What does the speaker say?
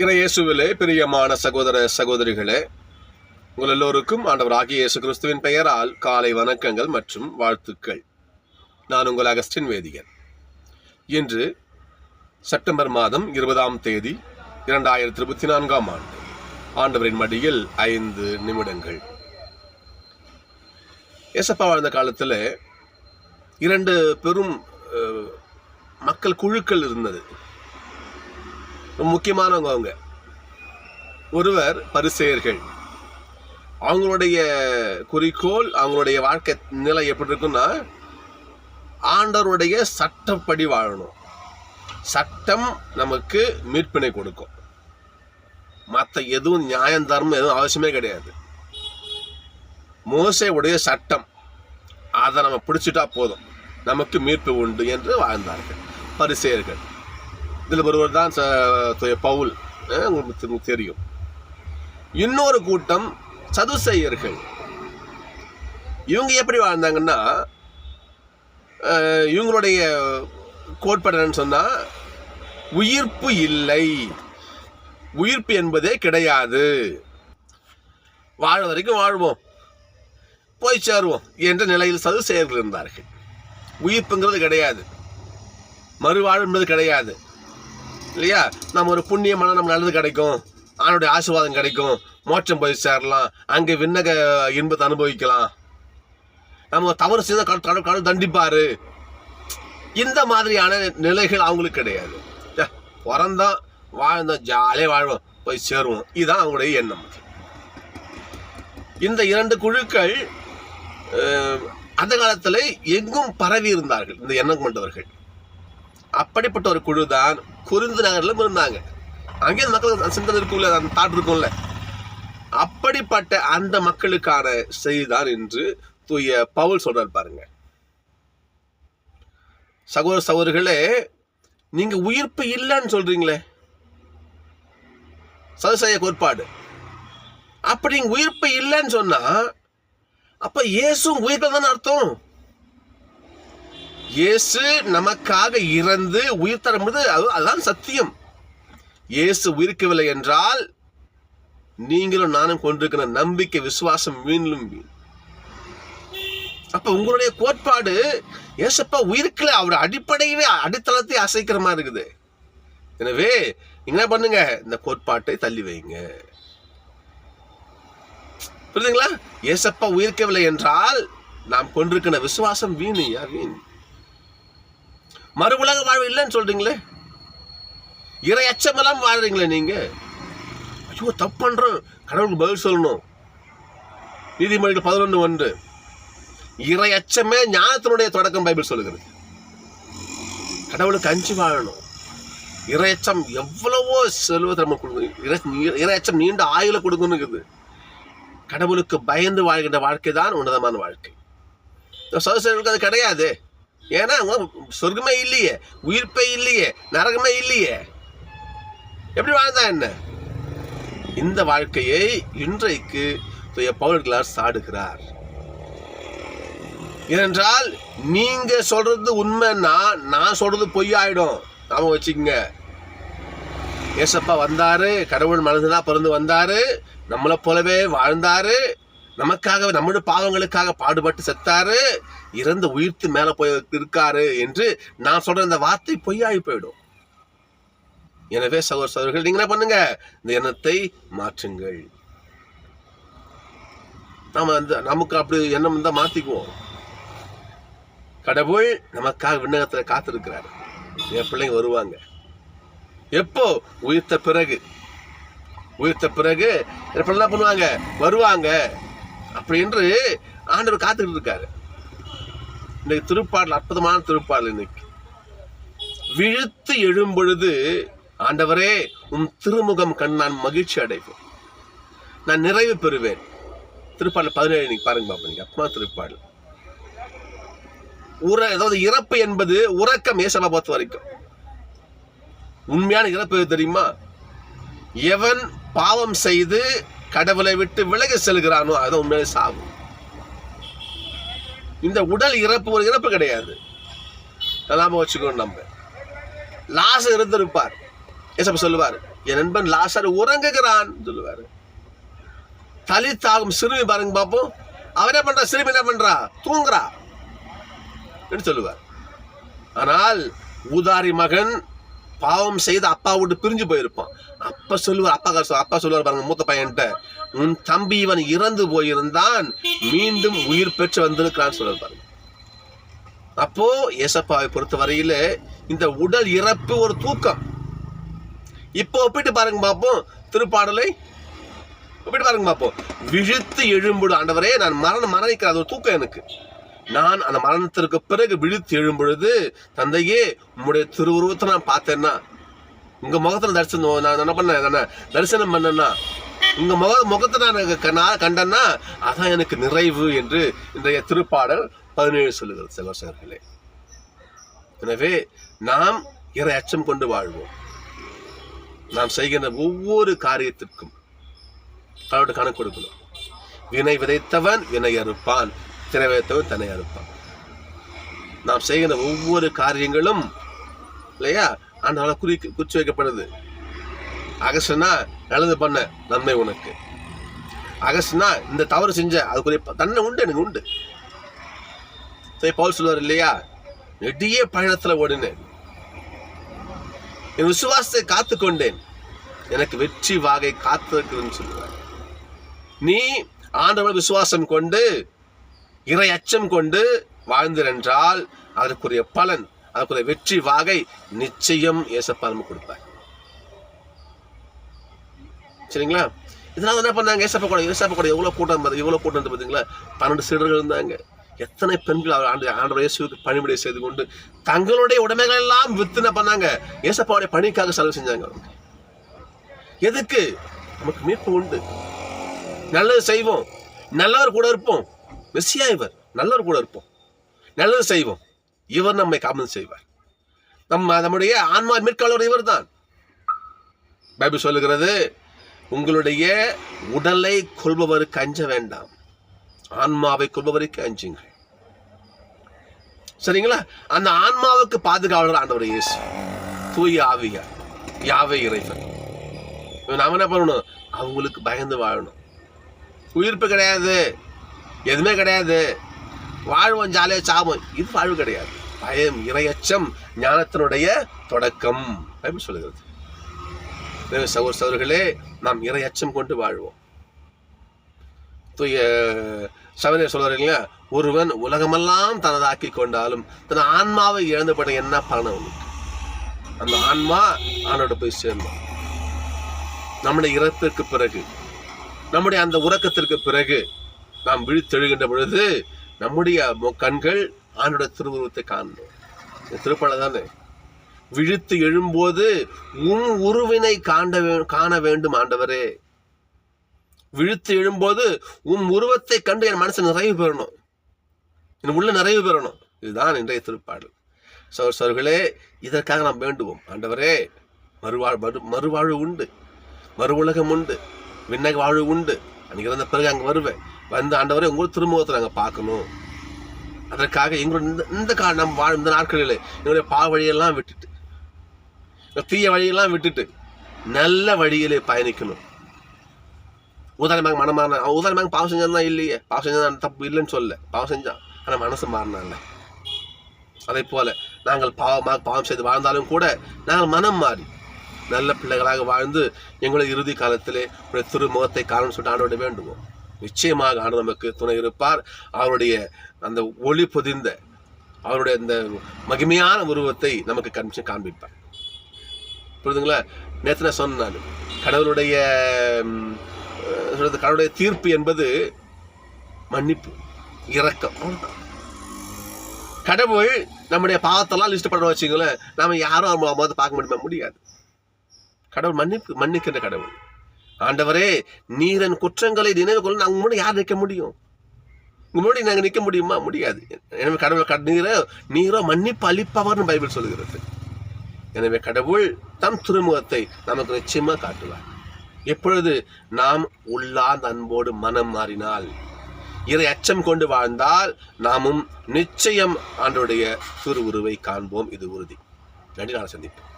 இயேசுவிலே பிரியமான சகோதர சகோதரிகளே, உங்கள் எல்லோருக்கும் ஆண்டவராகிய இயேசு கிறிஸ்துவின் பெயரால் காலை வணக்கங்கள் மற்றும் வாழ்த்துக்கள். நான் உங்கள் அகஸ்டின் வேதியன். இன்று செப்டம்பர் மாதம் 20ஆம் தேதி 2024ஆம் ஆண்டு. ஆண்டவரின் மடியில் 5 நிமிடங்கள். ஏசப்பா வாழ்ந்த காலத்தில் 2 பெரும் மக்கள் குழுக்கள் இருந்தது. முக்கியமானவங்க அவங்க. ஒருவர் பரிசேயர்கள். அவங்களுடைய குறிக்கோள், அவங்களுடைய வாழ்க்கை நிலை எப்படி இருக்குன்னா, ஆண்டவருடைய சட்டப்படி வாழணும். சட்டம் நமக்கு மீட்பினை கொடுக்கும். மற்ற எதுவும் நியாயம் தர்மம் எதுவும் அவசியமே கிடையாது. மோசேயுடைய சட்டம், அதை நம்ம பிடிச்சிட்டா போதும், நமக்கு மீட்பு உண்டு என்று வாழ்ந்தார்கள் பரிசேயர்கள். இதில் ஒருவர் தான் பவுல், உங்களுக்கு தெரியும். இன்னொரு கூட்டம் சதுசேயர்கள். இவங்க எப்படி வாழ்ந்தாங்கன்னா, இவங்களுடைய கோட்பாடுன்னு சொன்னால், உயிர்ப்பு இல்லை, உயிர்ப்பு என்பதே கிடையாது, வாழ வரைக்கும் வாழ்வோம், போய் சேருவோம் என்ற நிலையில் சதுசேயர்கள் இருந்தார்கள். உயிர்ப்புங்கிறது கிடையாது, மறுவாழ்வு என்பது கிடையாது, இல்லையா? நம்ம ஒரு புண்ணியமான நம்ம நல்லது கிடைக்கும், ஆணுடைய ஆசீர்வாதம் கிடைக்கும், மோட்சம் போய் சேரலாம், அங்கே விண்ணக இன்பத்தை அனுபவிக்கலாம், நம்ம தவறு செய்த கடவுள் தண்டிப்பாரு, இந்த மாதிரியான நிலைகள் அவங்களுக்கு கிடையாது. பிறந்தோம், வாழ்ந்தோம், ஜாலியாக வாழ்வோம், போய் சேருவோம், இதுதான் அவங்களுடைய எண்ணம். இந்த 2 குழுக்கள் அந்த காலத்தில் எங்கும் பரவி இருந்தார்கள், இந்த எண்ணம் கொண்டவர்கள். அப்படிப்பட்ட ஒரு குழு தான் கொரிந்து நகரிலும் இருந்தாங்க. அங்கே மக்கள் சிந்தனை இருக்கும்ல, அந்த தாட் இருக்கும்ல. அப்படிப்பட்ட அந்த மக்களுக்கான செய்திதான் என்று தூய பவுல் சொல்றார் பாருங்க. சகோதர சகோதரிகளே, நீங்க உயிர்ப்பு இல்லைன்னு சொல்றீங்களே, சதுசேய கோட்பாடு. அப்படி உயிர்ப்பு இல்லைன்னு சொன்னா, அப்ப இயேசுவும் உயிர்ப்பு தானே அர்த்தம். இயேசு நமக்காக இறந்து உயிர் தரும்போது அதுதான் சத்தியம். இயேசு உயிர்க்கவில்லை என்றால் நீங்களும் நானும் கொண்டிருக்கிற நம்பிக்கை, விசுவாசம் வீணும் வீண். அப்ப உங்களுடைய கோட்பாடு ஏசப்பா உயிர்க்கல, அவர் அடிப்படையவே அடித்தளத்தை அசைக்கிற மாதிரி இருக்குது. எனவே என்ன பண்ணுங்க, இந்த கோட்பாட்டை தள்ளி வைங்க. புரியுதுங்களா? ஏசப்பா உயிர்க்கவில்லை என்றால் நாம் கொண்டிருக்கிற விசுவாசம் வீணியா வீண். மறு உலக வாழ்வு இல்லைன்னு சொல்றீங்களே, இறை அச்சமெல்லாம் வாழ்றீங்களே நீங்க. ஐயோ, தப்பு பண்றோம், கடவுளுக்கு பதில் சொல்லணும். நீதிமொழிகள் 11:1, இறை அச்சமே ஞானத்தினுடைய தொடக்கம் பைபிள் சொல்லுகிறது. கடவுளுக்கு அஞ்சு வாழணும். இறை அச்சம் எவ்வளவோ செல்வத்தை நம்ம கொடுக்கணும். இறை அச்சம் நீண்ட ஆயுள கொடுக்கணுங்குது. கடவுளுக்கு பயந்து வாழ்கின்ற வாழ்க்கை தான் உன்னதமான வாழ்க்கை. சதுசேயர்களுக்கு அது கிடையாது. ஏன்னா அவங்க சொர்க்கமே இல்லையே, உயிர்ப்பே இல்லையே, நரகமே இல்லையே, எப்படி வாழ்ந்தா என்ன? இந்த வாழ்க்கையை இன்றைக்கு பவுல் சாடுகிறார். ஏனென்றால் நீங்க சொல்றது உண்மைன்னா நான் சொல்றது பொய்யாயிடும். நாம வச்சுக்கங்க. ஏசப்பா வந்தாரு, கடவுள் மனதுதான் பிறந்து வந்தாரு, நம்மளை போலவே வாழ்ந்தாரு, நமக்காக நம்முடைய பாவங்களுக்காக பாடுபட்டு செத்தாரு, இறந்து உயிர்த்து மேல போய் இருக்காரு என்று நான் சொல்ற இந்த வார்த்தை பொய்யாகி போயிடும். எனவே சகோதர சகோதரிகள், நீங்க என்ன பண்ணுங்க, இந்த எண்ணத்தை மாற்றுங்கள். நாம நமக்கு அப்படி எண்ணம் இருந்தா மாத்திக்குவோம். கடவுள் நமக்காக விண்ணகத்துல காத்திருக்கிறாரு. என் பிள்ளைங்க வருவாங்க. எப்போ? உயிர்த்த பிறகு. உயிர்த்த பிறகு என்ன பண்ணுவாங்க? வருவாங்க. அப்படி என்று ஆண்டவர் காத்துக்கிட்டு இருக்காரு. இன்னைக்கு திருப்பாடல், அற்புதமான திருப்பாடல். இன்னைக்கு விழுத்து எழும் பொழுது, ஆண்டவரே உம் திருமுகம் கண் நான் மகிழ்ச்சி அடைவேன், நான் நிறைவு பெறுவேன். திருப்பாடல் 17 இன்னைக்கு பாருங்க பாப்பீங்க. அப்பா திருப்பாடல். அதாவது இறப்பு என்பது உறக்கம். ஏசப்பா பொறுத்த வரைக்கும் உண்மையான இறப்பு தெரியுமா? எவன் பாவம் செய்து கடவுளை விட்டு விலகி செல்கிறானோ அதுதான் உண்மையிலே சாவு. இந்த உடல் இறப்பு ஒரு இறப்பு கிடையாது. நாம வச்சுக்கணும். நம்ம லாசர் இருந்திருப்பார், ஏசப்பா சொல்லுவார், என் நண்பன் லாசரு உறங்குகிறான் சொல்லுவாரு. தலித்தாகும் சிறுமி பாருங்க பாப்போம், அவரே பண்றா, சிறுமி என்ன பண்றா, தூங்குறா என்று சொல்லுவார். ஆனால் ஊதாரி மகன் பாவம் செய்து அப்பா விட்டு பிரிஞ்சு போயிருப்பான். அப்பா சொல்லுவார் பாருங்க மூத்த பையன்ட்ட, உன் தம்பி இவன் இறந்து போயிருந்தான், மீண்டும் உயிர் பெற்று வந்திருக்கிறான்னு சொல்லுவார் பாருங்க. அப்போ ஏசப்பாவை பொறுத்த வரையில இந்த உடல் இறப்பு ஒரு தூக்கம். இப்போ ஒப்பிட்டு பாருங்க பார்ப்போம், திருப்பாடலை ஒப்பிட்டு பாருங்க பார்ப்போம். விழித்து எழும்பொழுது, ஆண்டவரே நான் மரணிக்கிறேன், அது ஒரு தூக்கம் எனக்கு. நான் அந்த மரணத்திற்கு பிறகு விழித்து எழும்பொழுது, தந்தையே உம்முடைய திருவுருவத்தை நான் பார்த்தேன்னா, உங்க முகத்துல தரிசனம் நான் என்ன பண்ண தரிசனம் பண்ணேன்னா, உங்க முகத்தை நான் கண்டேன்னா அதான் எனக்கு நிறைவு என்று இன்றைய திருப்பாடல் 17 சொல்லுகிறது சகோதரர்களே. எனவே நாம் இறை அச்சம் கொண்டு வாழ்வோம். நாம் செய்கின்ற ஒவ்வொரு காரியத்திற்கும் கடவுளுக்கு கணக்கு கொடுக்கணும். வினை விதைத்தவன் வினை அறுப்பான், தினை விதைத்தவன் தன்னை அறுப்பான். நாம் செய்கின்ற ஒவ்வொரு காரியங்களும் இல்லையா ஆண்டவரால குறிச்சு வைக்கப்படுது. அகஸ்டனா நல்லது பண்ண நன்மை உனக்கு, அகஸ்டனா இந்த தவறு செஞ்ச அதுக்குரிய தன்னை உண்டு, எனக்கு உண்டு. பவுல் சொல்லுவார் இல்லையா, நெடிய பயணத்துல ஓடினேன், என் விசுவாசத்தை காத்து கொண்டேன், எனக்கு வெற்றி வாகை காத்திருக்குன்னு சொல்லுவார். நீ ஆண்டவர் விசுவாசம் கொண்டு இறை அச்சம் கொண்டு வாழ்ந்திருந்தால் அதற்குரிய பலன், அதற்குரிய வெற்றி வாகை நிச்சயம் ஏசப்பா நமக்கு கொடுப்பார். சரிங்களா? இதனால என்ன பண்ணாங்க, ஏசப்பா கூட எவ்வளவு கூட்டம் பார்த்தீங்களா? 12 சீடர்கள் இருந்தாங்க. எத்தனை பெண்கள் ஆண்டவர் இயேசுவுக்கு பணிபுரிய செய்து கொண்டு தங்களுடைய உடைமைகள் எல்லாம் வித்து என்ன பண்ணாங்க, ஏசப்பாவுடைய பணிக்காக செலவு செஞ்சாங்க. எதுக்கு? நமக்கு மீட்பு உண்டு, நல்லது செய்வோம், நல்லவர் கூட இருப்போம். மெசியா இவர், நல்லவர் கூட இருப்போம், நல்லது செய்வோம், இவர் நம்மை காப்பது செய்வார். நம்முடைய ஆன்மா மீட்காளர் இவர் தான். பைபிள் சொல்லுகிறது, உங்களுடைய உடலை கொள்பவருக்கு அஞ்ச வேண்டாம், ஆன்மாவை கொள்பவருக்கு அஞ்சுங்கள். சரிங்களா? அந்த ஆன்மாவுக்கு பாதுகாவலர் ஆண்டவர் இயேசு, தூய ஆவியார், யாவே இறைவன். நாம என்ன பண்ணணும்? அவங்களுக்கு பயந்து வாழணும். உயிர்ப்பு கிடையாது, எதுவுமே கிடையாது, வாழ்வோம் ஜாலியா சாவோம், இது வாழ்வு கிடையாது. பயம், இறையச்சம் ஞானத்தினுடைய தொடக்கம் பைபிள் சொல்லுகிறது. சகோதரர்களே, நாம் இறையச்சம் கொண்டு வாழ்வோம். தூய சவரே சொல்றாருங்களா, ஒருவன் உலகமெல்லாம் தனதாக்கி கொண்டாலும் தன் ஆன்மாவை இழந்துபட்ட என்ன பலன் அவனுக்கு? அந்த ஆன்மா ஆனோட போய் சேர்ந்தோம். நம்முடைய இறப்பிற்கு பிறகு, நம்முடைய அந்த உறக்கத்திற்கு பிறகு நாம் விழித்தெழுகின்ற பொழுது நம்முடைய கண்கள் ஆண்டோட திருவுருவத்தை காண்போம். திருப்பல தானே, விழித்து எழும்போது உன் உருவினை காண வேண்டும் ஆண்டவரே. விழித்து எழும்போது உன் உருவத்தை கண்டு என் மனசு நிறைவு பெறணும், என் உள்ள நிறைவு பெறணும். இதுதான் இன்றைய திருப்பாடல். சகோதரர்களே, இதற்காக நாம் வேண்டுவோம். ஆண்டவரே, மறுவாழ்வு உண்டு, மறு உலகம் உண்டு, விண்ணக வாழ்வு உண்டு. அன்னைக்கு இருந்த பிறகு அங்கே வருவேன், வந்து ஆண்டவரே உங்களோட திருமுகத்தை நாங்கள் பார்க்கணும். அதற்காக எங்களோட நம்ம வாழும் இந்த நாட்களில் எங்களுடைய வழியெல்லாம் விட்டுட்டு, தீய வழியெல்லாம் விட்டுட்டு நல்ல வழியிலே பயணிக்கணும். உதாரணமாக பாவம் செஞ்சான் இல்லையே, பாவம் செஞ்சான் தப்பு இல்லைன்னு சொல்ல, பாவம் செஞ்சான், ஆனால் மனசு மாறினால. அதே போல நாங்கள் பாவம் செய்து வாழ்ந்தாலும் கூட நாங்கள் மனம் மாறி நல்ல பிள்ளைகளாக வாழ்ந்து எங்களுடைய இறுதி காலத்திலே உடைய திருமுகத்தை காரணம் சொல்லிட்டு ஆண்டோட வேண்டுவோம். நிச்சயமாக ஆண்டு நமக்கு துணை இருப்பார். அவருடைய அந்த ஒளி பொதிந்த அவருடைய அந்த மகிமையான உருவத்தை நமக்கு காண்பிப்பார். புரியுதுங்களா? நேற்று நான் சொன்னேன், கடவுளுடைய தீர்ப்பு என்பது மன்னிப்பு, இரக்கம். கடவுள் நம்முடைய பாவத்தெல்லாம் லிஸ்ட் பண்ண வச்சுங்களேன், நாம யாரும் பார்க்க முடியாது. கடவுள் மன்னிக்கின்ற கடவுள். ஆண்டவரே, நீரன் குற்றங்களை நினைவு கொள்ள நாங்கள் முன்னாடி யார் நிற்க முடியும்? முன்னாடி நாங்கள் நிற்க முடியுமா? முடியாது. எனவே கடவுள் நீரோ மன்னிப்பு அளிப்பவர்னு பைபிள் சொல்லுகிறது. எனவே கடவுள் தம் திருமுகத்தை நமக்கு நிச்சயமா காட்டுவார். எப்பொழுது நாம் உள்ளார்ந்த அன்போடு மனம் மாறினால், இறை அச்சம் கொண்டு வாழ்ந்தால் நாமும் நிச்சயம் ஆண்டவருடைய திருவுருவை காண்போம். இது உறுதி. நன்றி. நாளை சந்திப்போம்.